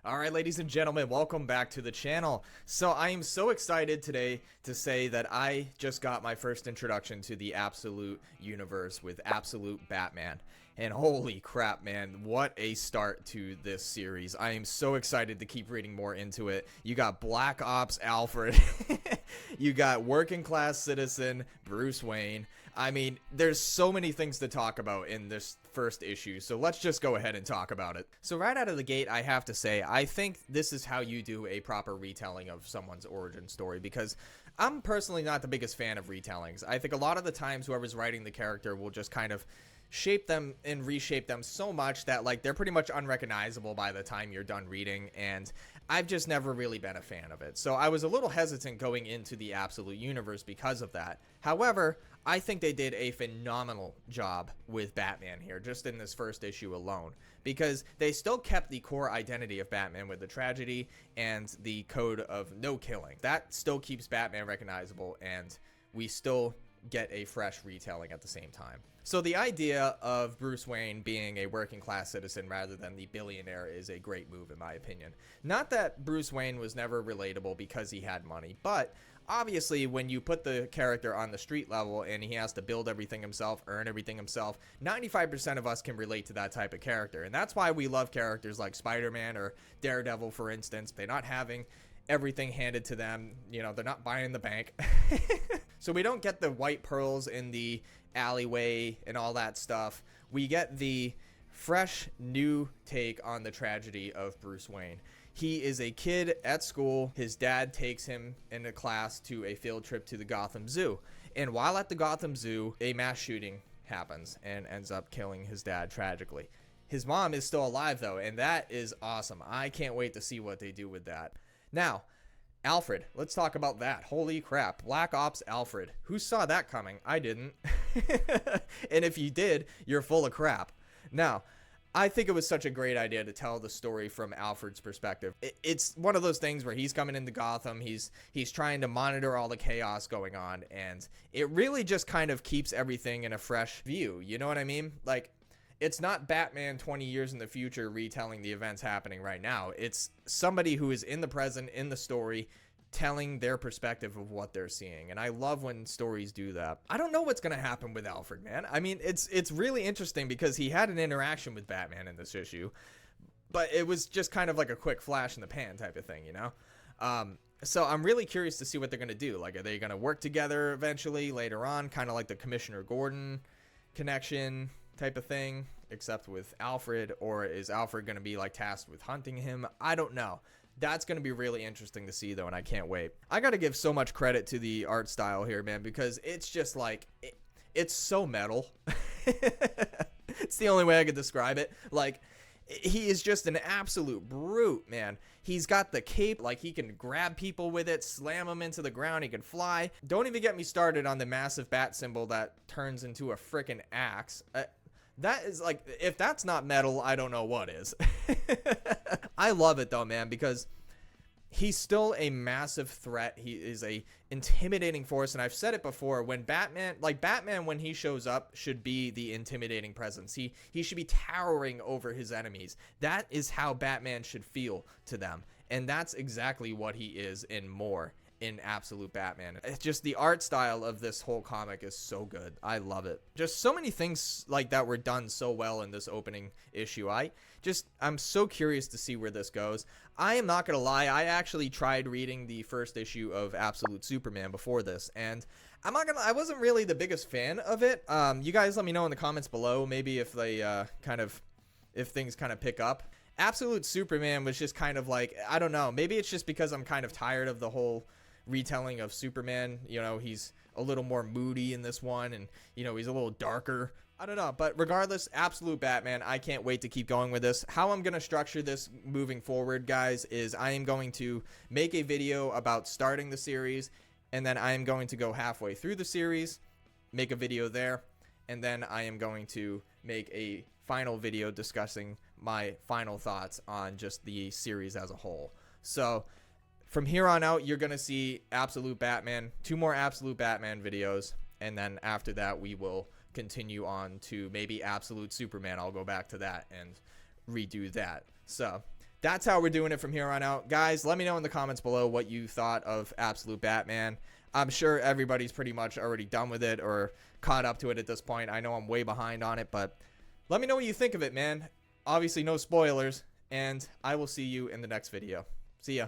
Alright, ladies and gentlemen, welcome back to the channel. So I am so excited today to say that I just got my first introduction to the Absolute universe with Absolute Batman. And holy crap, man, what a start to this series. I am so excited to keep reading more into it. You got Black Ops Alfred. You got working class citizen Bruce Wayne. I mean, there's so many things to talk about in this first issue, so let's just go ahead and talk about it. So right out of the gate, I have to say, I think this is how you do a proper retelling of someone's origin story, because I'm personally not the biggest fan of retellings. I think a lot of the times whoever's writing the character will just kind of shape them and reshape them so much that like they're pretty much unrecognizable by the time you're done reading, and I've just never really been a fan of it. So I was a little hesitant going into the Absolute universe because of that. However, I think they did a phenomenal job with Batman here, just in this first issue alone, because they still kept the core identity of Batman with the tragedy and the code of no killing. That still keeps Batman recognizable, and we still get a fresh retelling at the same time. So the idea of Bruce Wayne being a working class citizen rather than the billionaire is a great move in my opinion. Not that Bruce Wayne was never relatable because he had money, but obviously when you put the character on the street level and he has to build everything himself, earn everything himself, 95% of us can relate to that type of character. And that's why we love characters like Spider-Man or Daredevil, for instance. They're not having everything handed to them, you know, they're not buying the bank. So we don't get the white pearls in the alleyway and all that stuff. We get the fresh new take on the tragedy of Bruce Wayne. He is a kid at school. His dad takes him in a class to a field trip to the Gotham Zoo. And while at the Gotham Zoo, a mass shooting happens and ends up killing his dad tragically. His mom is still alive though, and that is awesome. I can't wait to see what they do with that. Now, Alfred, let's talk about that. Holy crap, Black Ops Alfred. Who saw that coming? I didn't. And if you did, you're full of crap. Now, I think it was such a great idea to tell the story from Alfred's perspective. It's one of those things where he's coming into Gotham, he's trying to monitor all the chaos going on, and it really just kind of keeps everything in a fresh view. You know what I mean? Like, it's not Batman 20 years in the future retelling the events happening right now. It's somebody who is in the present, in the story, telling their perspective of what they're seeing. And I love when stories do that. I don't know what's going to happen with Alfred, man. I mean, it's really interesting because he had an interaction with Batman in this issue, but it was just kind of like a quick flash in the pan type of thing, you know? So I'm really curious to see what they're going to do. Like, are they going to work together eventually later on? Kind of like the Commissioner Gordon connection type of thing, except with Alfred, or is Alfred going to be like tasked with hunting him? I don't know. That's going to be really interesting to see though, and I can't wait. I got to give so much credit to the art style here, man, because it's just like it's so metal. It's the only way I could describe it. Like, he is just an absolute brute, man. He's got the cape, like he can grab people with it, slam them into the ground, he can fly. Don't even get me started on the massive bat symbol that turns into a freaking axe. That is like, if that's not metal, I don't know what is. I love it though, man, because he's still a massive threat. He is a intimidating force, and I've said it before, when Batman when he shows up should be the intimidating presence. He should be towering over his enemies. That is how Batman should feel to them, and that's exactly what he is and more in Absolute Batman. It's just the art style of this whole comic is so good. I love it. Just so many things like that were done so well in this opening issue. I'm so curious to see where this goes. I am not gonna lie, I actually tried reading the first issue of Absolute Superman before this, and I wasn't really the biggest fan of it. You guys let me know in the comments below, maybe if they if things kind of pick up. Absolute Superman was just kind of like, I don't know, maybe it's just because I'm kind of tired of the whole retelling of Superman. You know, he's a little more moody in this one, and you know, he's a little darker. I don't know, but regardless, Absolute Batman, I can't wait to keep going with this. How I'm going to structure this moving forward, guys, is I am going to make a video about starting the series, and then I am going to go halfway through the series, make a video there, and then I am going to make a final video discussing my final thoughts on just the series as a whole. So from here on out, you're going to see Absolute Batman, 2 more Absolute Batman videos, and then after that, we will continue on to maybe Absolute Superman. I'll go back to that and redo that. So that's how we're doing it from here on out. Guys, let me know in the comments below what you thought of Absolute Batman. I'm sure everybody's pretty much already done with it or caught up to it at this point. I know I'm way behind on it, but let me know what you think of it, man. Obviously, no spoilers, and I will see you in the next video. See ya.